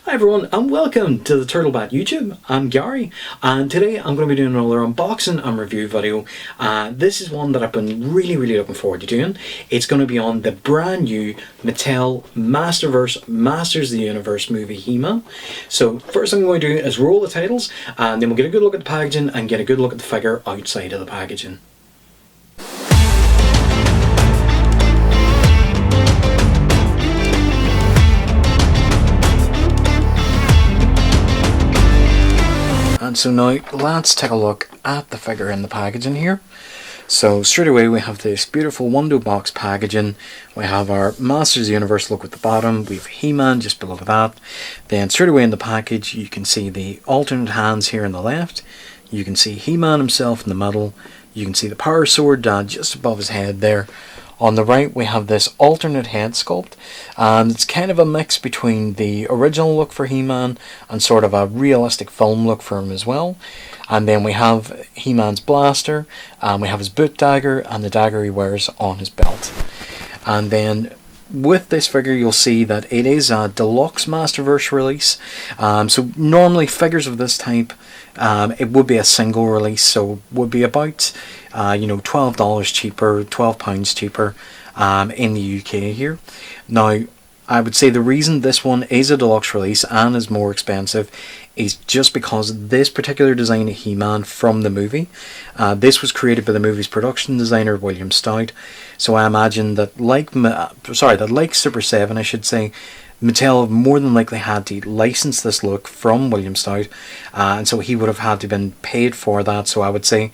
Hi everyone and welcome to the Turtlebat YouTube. I'm Gary and today I'm going to be doing another unboxing and review video. This is one that I've been really looking forward to doing. It's going to be on the brand new Mattel Masterverse Masters of the Universe movie He-Man. So first thing I'm going to do is roll the titles and then we'll get a good look at the packaging and get a good look at the figure outside of the packaging. And so now let's take a look at the figure in the packaging here. So straight away we have this beautiful window box packaging. We have our Masters of the Universe look at the bottom. We have He-Man just below that. Then straight away in the package you can see the alternate hands here on the left. You can see He-Man himself in the middle. You can see the power sword just above his head there. On the right we have this alternate head sculpt, and it's kind of a mix between the original look for He-Man and sort of a realistic film look for him as well. And then we have He-Man's blaster, and we have his boot dagger and the dagger he wears on his belt. And then with this figure you'll see that it is a deluxe Masterverse release. So normally figures of this type, it would be a single release, so it would be about $12 cheaper, £12 cheaper in the UK here. Now I would say the reason this one is a deluxe release and is more expensive is just because this particular design of He-Man from the movie, this was created by the movie's production designer William Stout. So I imagine that like Super 7 I should say, Mattel have more than likely had to license this look from William Stout, and so he would have had to been paid for that. So I would say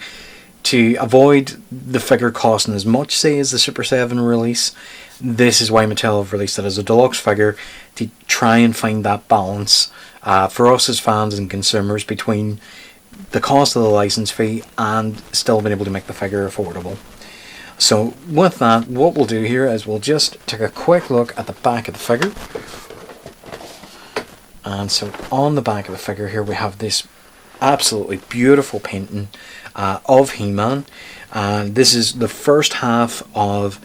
to avoid the figure costing as much, say, as the Super 7 release, this is why Mattel have released it as a deluxe figure, to try and find that balance for us as fans and consumers between the cost of the license fee and still being able to make the figure affordable. So with that, what we'll do here is we'll just take a quick look at the back of the figure. And so on the back of the figure here we have this absolutely beautiful painting of He-Man, and this is the first half of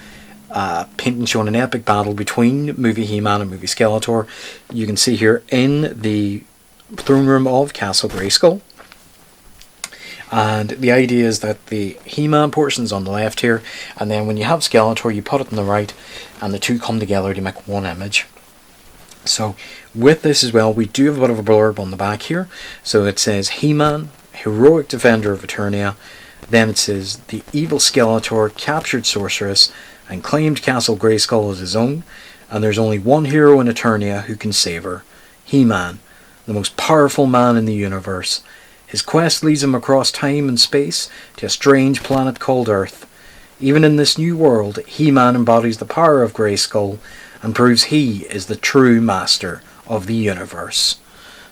painting showing an epic battle between movie He-Man and movie Skeletor. You can see here in the throne room of Castle Grayskull, and the idea is that the He-Man portion is on the left here, and then when you have Skeletor you put it on the right, and the two come together to make one image. So with this as well we do have a bit of a blurb on the back here. So it says He-Man, heroic defender of Eternia. Then it says the evil Skeletor captured Sorceress and claimed Castle Grayskull as his own, and there's only one hero in Eternia who can save her, He-Man, the most powerful man in the universe. His quest leads him across time and space to a strange planet called Earth. Even in this new world, He-Man embodies the power of Grayskull and proves he is the true master of the universe.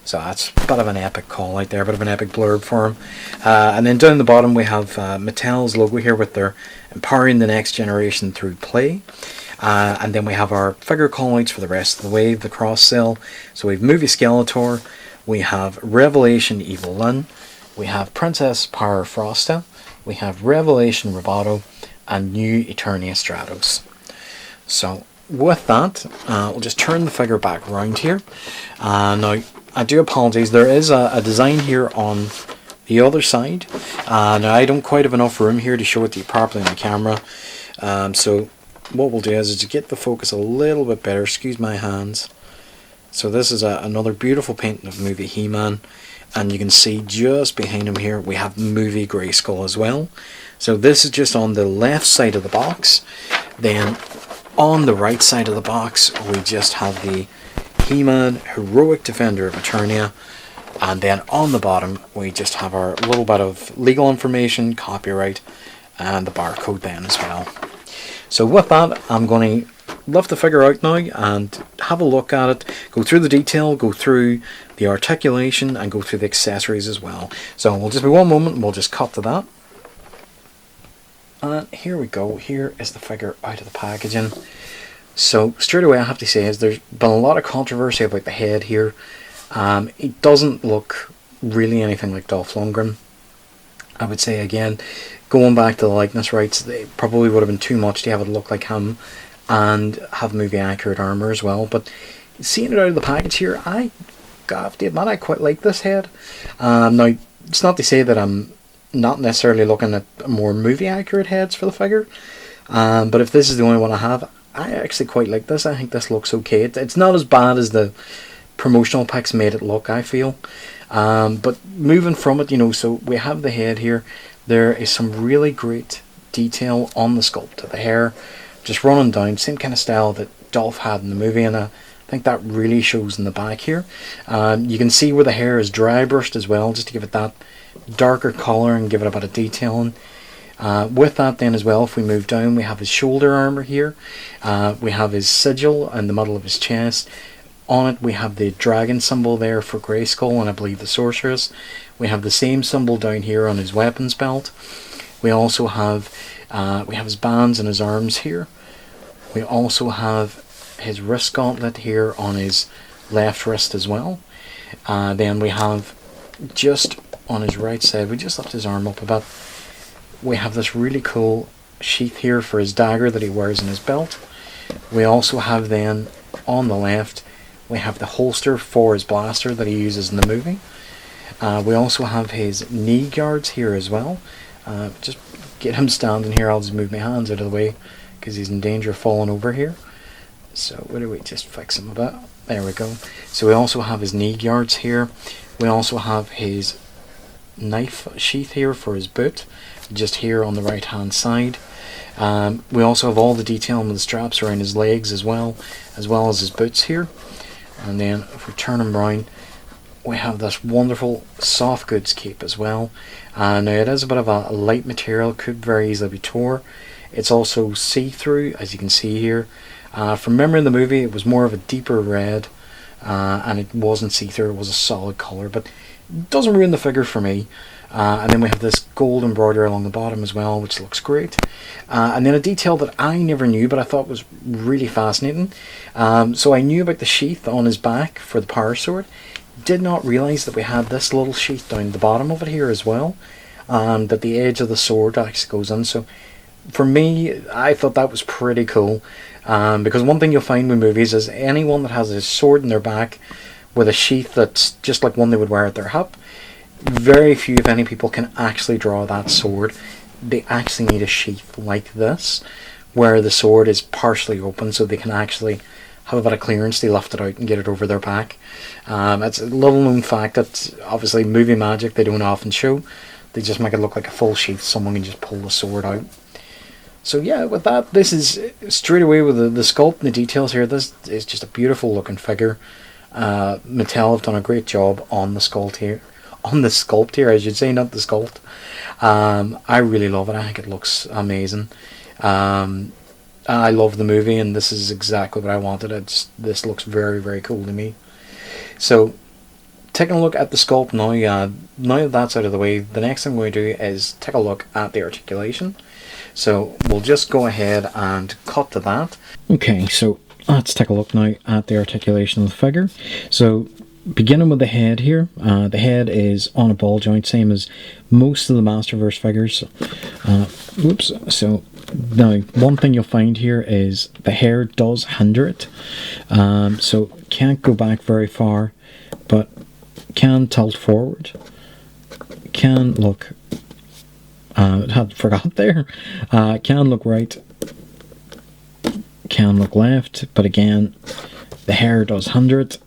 So that's a bit of an epic call out there, a bit of an epic blurb for him. And then down the bottom we have Mattel's logo here with their empowering the next generation through play. And then we have our figure call outs for the rest of the wave, the cross sell. So we have movie Skeletor, we have Revelation Evil Lynn, we have Princess Power Frosta, we have Revelation Roboto, and New Eternia Stratos. So with that, we'll just turn the figure back around here. Now I do apologise, there is a design here on the other side. Now I don't quite have enough room here to show it to you properly on the camera. So what we'll do is to get the focus a little bit better, excuse my hands. So this is another beautiful painting of movie He-Man, and you can see just behind him here we have movie Grayskull as well. So this is just on the left side of the box. Then on the right side of the box we just have the He-Man, heroic defender of Eternia, and then on the bottom we just have our little bit of legal information, copyright, and the barcode then as well. So with that, I'm going to lift the figure out now and have a look at it, go through the detail, go through the articulation, and go through the accessories as well. So we'll just be one moment and we'll just cut to that. And here we go, here is the figure out of the packaging. So straight away I have to say is there's been a lot of controversy about the head here. It doesn't look really anything like Dolph Lundgren. I would say again, going back to the likeness rights, they probably would have been too much to have it look like him and have movie accurate armour as well. But seeing it out of the package here, I have to admit, I quite like this head. Now, it's not to say that I'm not necessarily looking at more movie accurate heads for the figure, but if this is the only one I have, I actually quite like this. I think this looks okay. It's not as bad as the promotional pics made it look, I feel. But moving from it, you know, so we have the head here. There is some really great detail on the sculpt. The hair just running down, same kind of style that Dolph had in the movie, and I think that really shows in the back here. You can see where the hair is dry brushed as well, just to give it that darker colour and give it a bit of detailing. With that then as well, if we move down, we have his shoulder armour here. We have his sigil in the middle of his chest. On it we have the dragon symbol there for Grayskull and I believe the sorceress. We have the same symbol down here on his weapons belt. We also have his bands and his arms here. We also have his wrist gauntlet here on his left wrist as well. Then we have just on his right side, we just lift his arm up a bit. We have this really cool sheath here for his dagger that he wears in his belt. We also have then on the left, we have the holster for his blaster that he uses in the movie. We also have his knee guards here as well. Just get him standing here, I'll just move my hands out of the way because he's in danger of falling over here. So where do we just fix him a bit? There we go. So we also have his knee guards here. We also have his knife sheath here for his boot, just here on the right hand side. We also have all the detail on the straps around his legs as well as his boots here. And then if we turn him around, we have this wonderful soft goods cape as well. Now it is a bit of a light material, could very easily be tore. It's also see-through, as you can see here. From memory in the movie, it was more of a deeper red, and it wasn't see-through, it was a solid colour, but it doesn't ruin the figure for me. And then we have this gold embroidery along the bottom as well, which looks great. And then a detail that I never knew, but I thought was really fascinating. So I knew about the sheath on his back for the power sword. Did not realise that we had this little sheath down the bottom of it here as well, and that the edge of the sword actually goes in. So for me, I thought that was pretty cool. Because one thing you'll find with movies is anyone that has a sword in their back with a sheath that's just like one they would wear at their hip, very few, if any, people can actually draw that sword. They actually need a sheath like this, where the sword is partially open so they can actually have a bit of clearance to lift it out and get it over their back. It's a little known fact that obviously movie magic they don't often show. They just make it look like a full sheath, someone can just pull the sword out. So yeah, with that, this is straight away with the sculpt and the details here. This is just a beautiful looking figure. Mattel have done a great job on the sculpt here. On the sculpt here, I should say, not the sculpt. I really love it. I think it looks amazing. I love the movie, and this is exactly what I wanted. This looks very, very cool to me. So, taking a look at the sculpt now. Now that that's out of the way, the next thing I'm going to do is take a look at the articulation. So we'll just go ahead and cut to that. Okay, so let's take a look now at the articulation of the figure. So beginning with the head here, the head is on a ball joint, same as most of the Masterverse figures. Whoops. So now one thing you'll find here is the hair does hinder it. So can't go back very far, but can tilt forward. Can look had forgot there. Can look right, can look left, but again the hair does hinder it,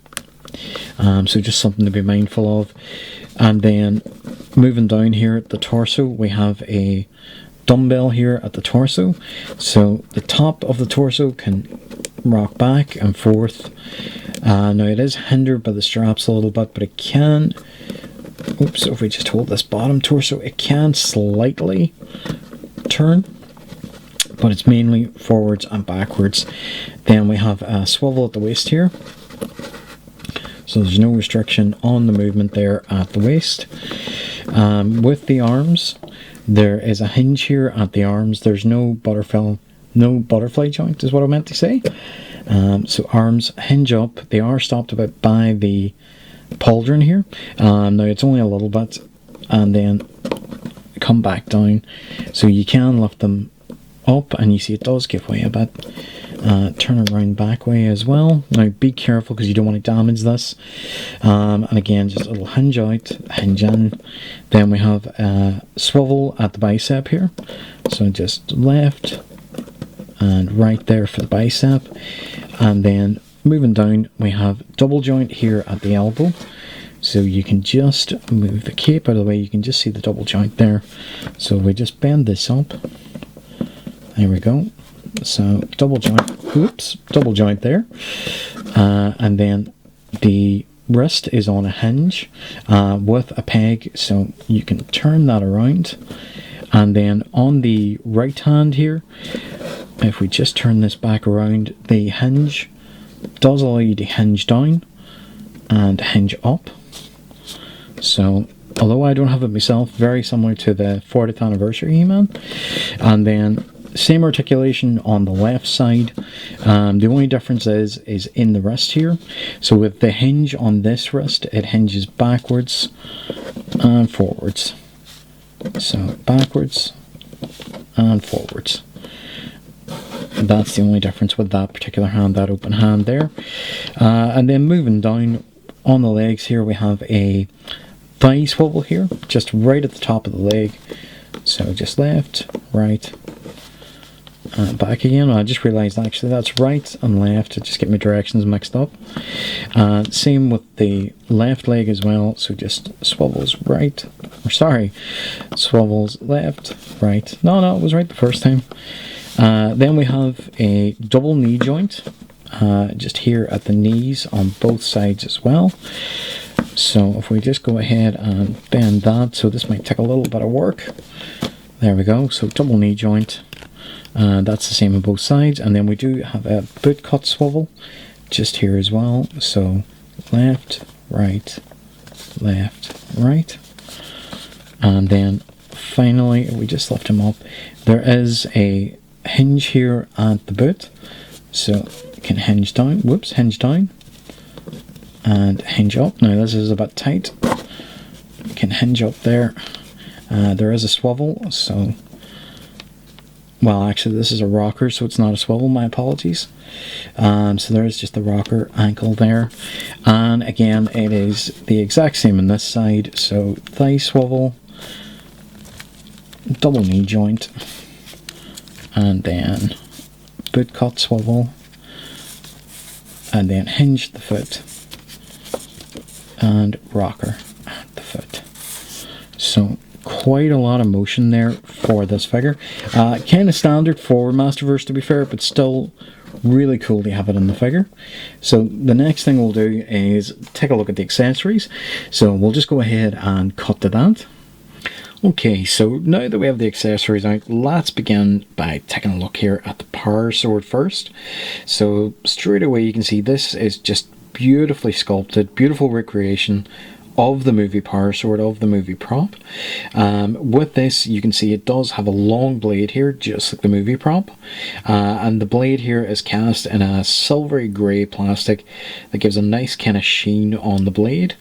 so just something to be mindful of. And then moving down here at the torso, we have a dumbbell here at the torso, so the top of the torso can rock back and forth. Now it is hindered by the straps a little bit, but it can, oops, if we just hold this bottom torso, it can slightly turn, but it's mainly forwards and backwards. Then we have a swivel at the waist here, so there's no restriction on the movement there at the waist. With the arms, there is a hinge here at the arms. There's no butterfly joint is what I meant to say. So arms hinge up. They are stopped about by the pauldron here. Now it's only a little bit, and then come back down, so you can lift them up, and you see it does give way a bit. Turn it around back way as well. Now be careful because you don't want to damage this. And again, just a little hinge out, hinge in. Then we have a swivel at the bicep here. So just left and right there for the bicep. And then moving down, we have double joint here at the elbow. So you can just move the cape out of the way. You can just see the double joint there. So we just bend this up. There we go. So double joint, oops, double joint there. And then the wrist is on a hinge with a peg, so you can turn that around. And then on the right hand here, if we just turn this back around, the hinge does allow you to hinge down and hinge up. So although I don't have it myself, very similar to the 40th anniversary He-Man. And then same articulation on the left side. The only difference is in the wrist here. So with the hinge on this wrist, it hinges backwards and forwards. So backwards and forwards. That's the only difference with that particular hand, that open hand there. And then moving down on the legs here, we have a thigh swivel here, just right at the top of the leg. So just left, right, and back again. I just realised actually that's right and left. I just get my directions mixed up. Same with the left leg as well. So just swivels right, or sorry, swivels left, right. No, it was right the first time. Then we have a double knee joint, just here at the knees on both sides as well. So if we just go ahead and bend that, so this might take a little bit of work. There we go, so double knee joint. That's the same on both sides. And then we do have a boot cut swivel just here as well. So left, right, and then finally we just lift him up. There is a hinge here at the boot, so you can hinge down, hinge down and hinge up. Now this is a bit tight. You can hinge up there. There is a swivel, so well, actually this is a rocker, so it's not a swivel, my apologies. So there is just the rocker ankle there. And again, it is the exact same on this side. So thigh swivel, double knee joint, and then boot cut swivel, and then hinge the foot, and rocker at the foot. So quite a lot of motion there for this figure. Kind of standard for Masterverse, to be fair, but still really cool to have it in the figure. So the next thing we'll do is take a look at the accessories. So we'll just go ahead and cut to that. Okay, so now that we have the accessories out, let's begin by taking a look here at the power sword first. So straight away you can see this is just beautifully sculpted, beautiful recreation of the movie power sword, of the movie prop. With this, you can see it does have a long blade here, just like the movie prop. And the blade here is cast in a silvery grey plastic that gives a nice kind of sheen on the blade.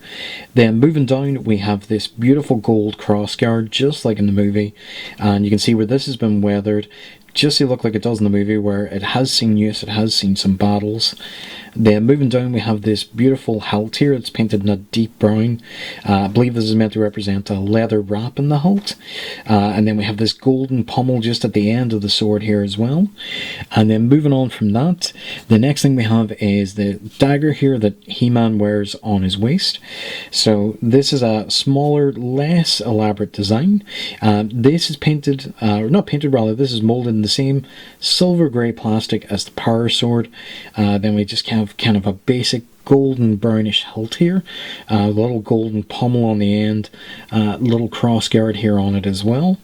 Then moving down, we have this beautiful gold crossguard, just like in the movie. And you can see where this has been weathered, just to look like it does in the movie, where it has seen use, it has seen some battles. Then moving down, we have this beautiful hilt here. It's painted in a deep brown. I believe this is meant to represent a leather wrap in the hilt. And then we have this golden pommel just at the end of the sword here as well. And then moving on from that, the next thing we have is the dagger here that He-Man wears on his waist. So this is a smaller, less elaborate design. This is painted, or not painted rather, this is molded in the same silver grey plastic as the power sword. Then we just have kind of a basic golden brownish hilt here, a little golden pommel on the end, little cross guard here on it as well.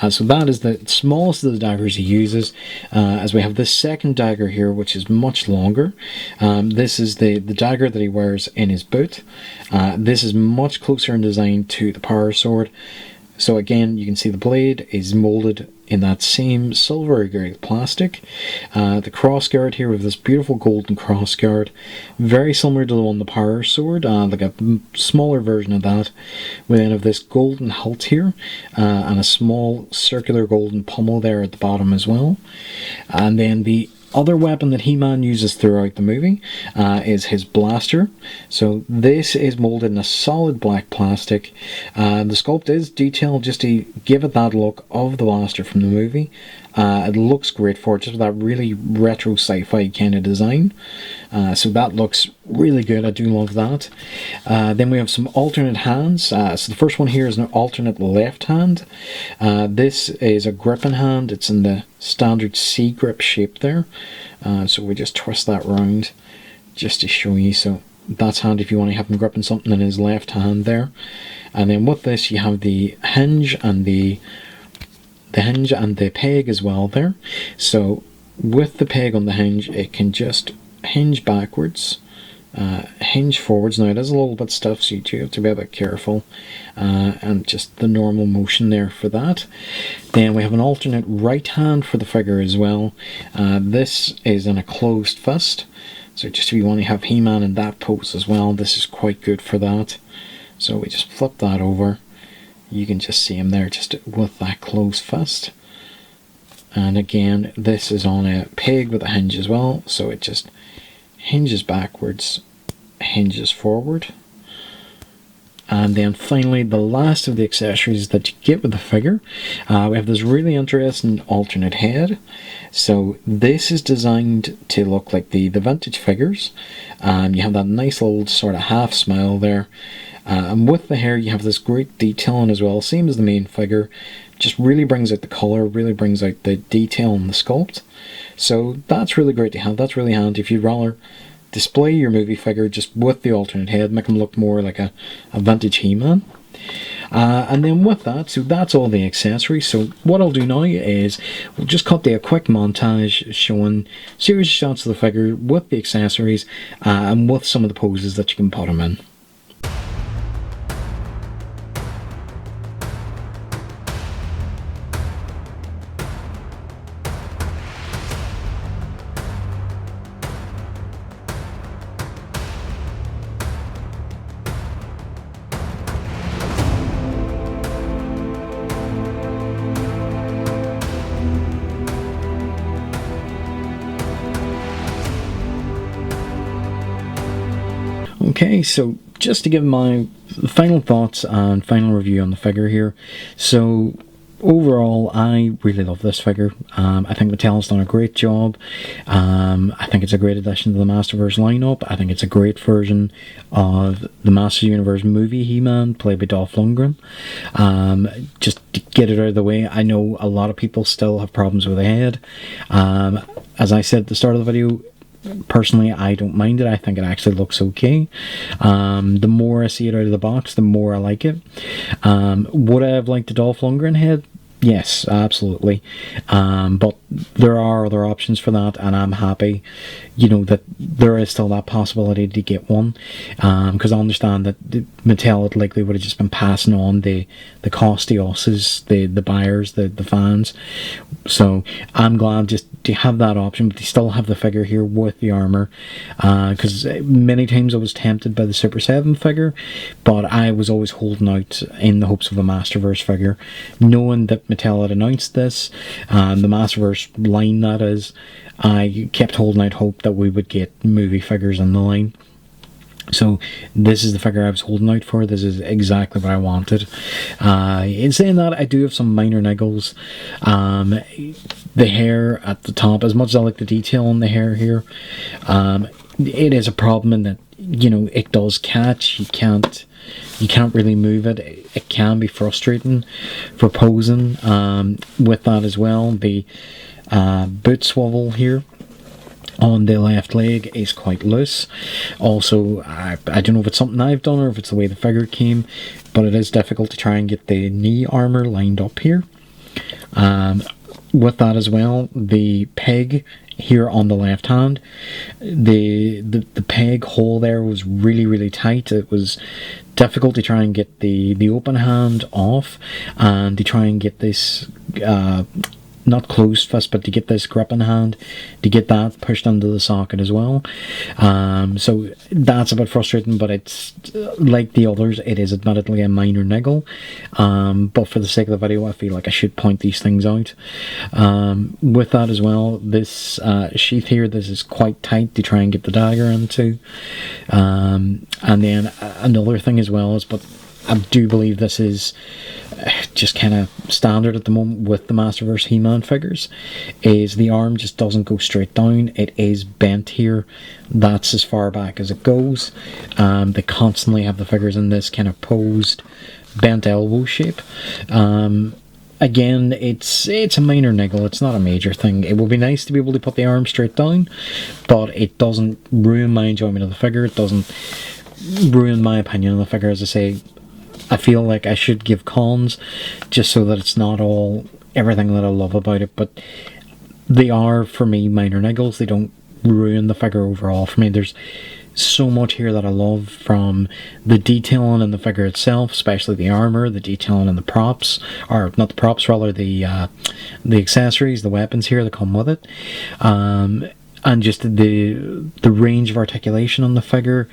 So that is the smallest of the daggers he uses, as we have this second dagger here, which is much longer. This is the dagger that he wears in his boot. This is much closer in design to the power sword. So again, you can see the blade is molded in that same silvery grey plastic. The crossguard here with this beautiful golden crossguard, very similar to the one on the power sword, like a smaller version of that. We then have this golden hilt here, and a small circular golden pommel there at the bottom as well. And then the other weapon that He-Man uses throughout the movie is his blaster. So this is molded in a solid black plastic. The sculpt is detailed just to give it that look of the blaster from the movie. It looks great for it, just with that really retro sci-fi kind of design. So that looks really good. I do love that. Then we have some alternate hands. So the first one here is an alternate left hand. This is a gripping hand. It's in the standard C grip shape there. So we just twist that round just to show you. So that's handy if you want to have him gripping something in his left hand there. And then with this you have the hinge and the peg as well there. So with the peg on the hinge, it can just hinge backwards, hinge forwards. Now it is a little bit stiff, so you do have to be a bit careful, and just the normal motion there for that. Then we have an alternate right hand for the figure as well. This is in a closed fist, so just if you want to have He-Man in that pose as well, this is quite good for that. So we just flip that over. You can just see him there just with that closed fist. And again, this is on a peg with a hinge as well, so it just hinges backwards, hinges forward. And then finally, the last of the accessories that you get with the figure, we have this really interesting alternate head. So this is designed to look like the vintage figures. You have that nice little sort of half smile there. And with the hair you have this great detailing as well, same as the main figure, just really brings out the colour, really brings out the detail in the sculpt. So that's really great to have, that's really handy if you'd rather display your movie figure just with the alternate head, make him look more like a vintage He-Man. And then with that, so that's all the accessories. So what I'll do now is we'll just cut a quick montage showing series of shots of the figure with the accessories and with some of the poses that you can put him in. Okay, so just to give my final thoughts and final review on the figure here. So overall, I really love this figure. I think Mattel's done a great job. I think it's a great addition to the Masterverse lineup. I think it's a great version of the Masters Universe movie He-Man, played by Dolph Lundgren. Just to get it out of the way, I know a lot of people still have problems with the head. As I said at the start of the video, personally, I don't mind it. I think it actually looks okay. The more I see it out of the box, the more I like it. Would I have liked the Dolph Lundgren head? Yes, absolutely. But there are other options for that, and I'm happy, that there is still that possibility to get one. Because I understand that Mattel likely would have just been passing on the cost to us, the buyers, the fans. So I'm glad just to have that option, but they still have the figure here with the armour. Because many times I was tempted by the Super 7 figure, but I was always holding out in the hopes of a Masterverse figure, knowing that Mattel had announced this, the Masterverse line that is. I kept holding out hope that we would get movie figures in the line. So this is the figure I was holding out for. This is exactly what I wanted. In saying that, I do have some minor niggles. The hair at the top, as much as I like the detail on the hair here, it is a problem in that, it does catch. You can't really move it. It can be frustrating for posing. With that as well, the boot swivel here on the left leg is quite loose. Also, I don't know if it's something I've done or if it's the way the figure came, but it is difficult to try and get the knee armour lined up here. With that as well, the peg here on the left hand, the peg hole there was really tight. It was difficult to try and get the open hand off, and to try and get this not closed fist, but to get this grip in hand, to get that pushed into the socket as well. So that's a bit frustrating, but it's like the others, it is admittedly a minor niggle, but for the sake of the video I feel like I should point these things out. With that as well, this sheath here, this is quite tight to try and get the dagger into, and then another thing as well is, but I do believe this is just kind of standard at the moment with the Masterverse He-Man figures, is the arm just doesn't go straight down, it is bent here. That's as far back as it goes. They constantly have the figures in this kind of posed bent elbow shape. Again, it's a minor niggle, it's not a major thing. It would be nice to be able to put the arm straight down, but it doesn't ruin my enjoyment of the figure, it doesn't ruin my opinion of the figure. As I say, I feel like I should give cons just so that it's not all everything that I love about it, but they are, for me, minor niggles. They don't ruin the figure overall for me. There's so much here that I love, from the detailing in the figure itself, especially the armor, the detailing in the props, or not the props, rather the accessories, the weapons here that come with it, and just the range of articulation on the figure.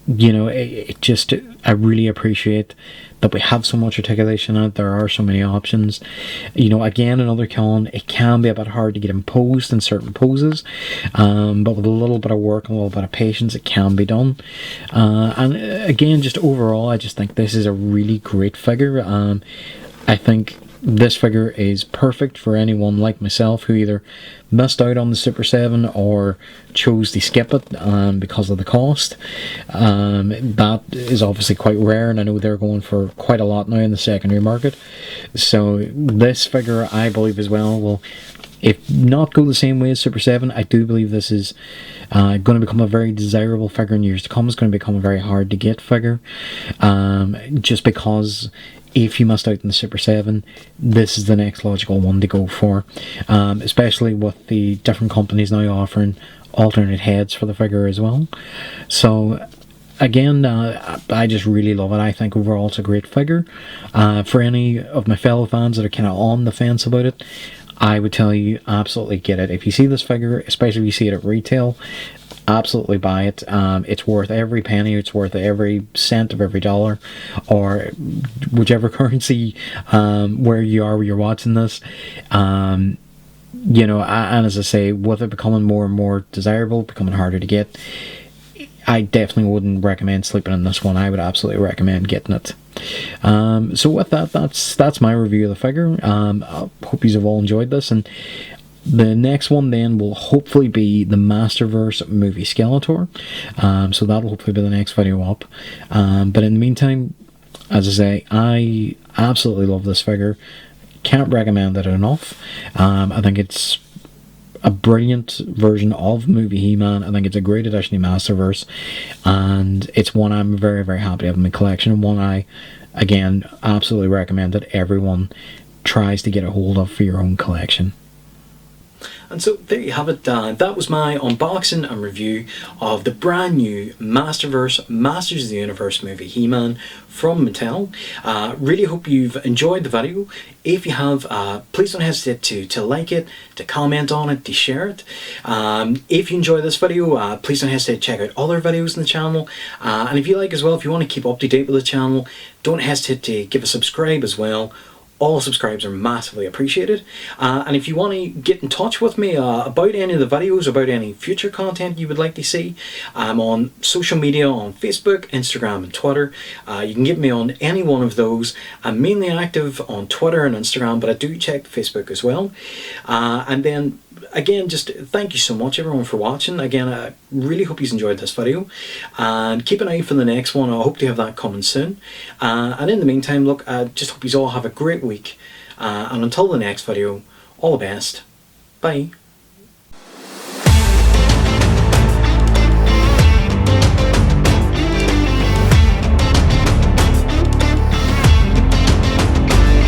You know, it just, I really appreciate that we have so much articulation in it. There are so many options. You know, again, another con, it can be a bit hard to get imposed in certain poses, but with a little bit of work and a little bit of patience, it can be done. And again, just overall, I just think this is a really great figure. I think this figure is perfect for anyone like myself who either missed out on the Super 7 or chose to skip it because of the cost. That is obviously quite rare, and I know they're going for quite a lot now in the secondary market. So this figure, I believe as well, will, if not go the same way as Super 7, I do believe this is going to become a very desirable figure in years to come. It's going to become a very hard to get figure, just because if you missed out in the Super 7, this is the next logical one to go for, especially with the different companies now offering alternate heads for the figure as well. So again, I just really love it. I think overall it's a great figure. For any of my fellow fans that are kind of on the fence about it, I would tell you, absolutely get it. If you see this figure, especially if you see it at retail, absolutely buy it. It's worth every penny, it's worth every cent of every dollar, or whichever currency where you are, where you're watching this. You know, and as I say, with it becoming more and more desirable, becoming harder to get, I definitely wouldn't recommend sleeping in this one. I would absolutely recommend getting it. So with that, that's my review of the figure. I hope you have all enjoyed this, and the next one then will hopefully be the Masterverse movie Skeletor. So that'll hopefully be the next video up. But in the meantime, as I say, I absolutely love this figure. Can't recommend it enough. I think it's a brilliant version of movie He-Man. I think it's a great addition to Masterverse, and it's one I'm very, very happy to have in my collection, and one I, again, absolutely recommend that everyone tries to get a hold of for your own collection. And so there you have it. That was my unboxing and review of the brand new Masterverse Masters of the Universe movie He-Man from Mattel. Really hope you've enjoyed the video. If you have, please don't hesitate to like it, to comment on it, to share it. If you enjoy this video, please don't hesitate to check out other videos on the channel. And if you like as well, if you want to keep up to date with the channel, don't hesitate to give a subscribe as well. All subscribes are massively appreciated. And if you want to get in touch with me about any of the videos, about any future content you would like to see, I'm on social media on Facebook, Instagram and Twitter. You can get me on any one of those. I'm mainly active on Twitter and Instagram, but I do check Facebook as well. And then again, just thank you so much everyone for watching. Again, I really hope you enjoyed this video, and keep an eye for the next one. I hope to have that coming soon. And in the meantime, look, I just hope you all have a great week, and until the next video, all the best. Bye.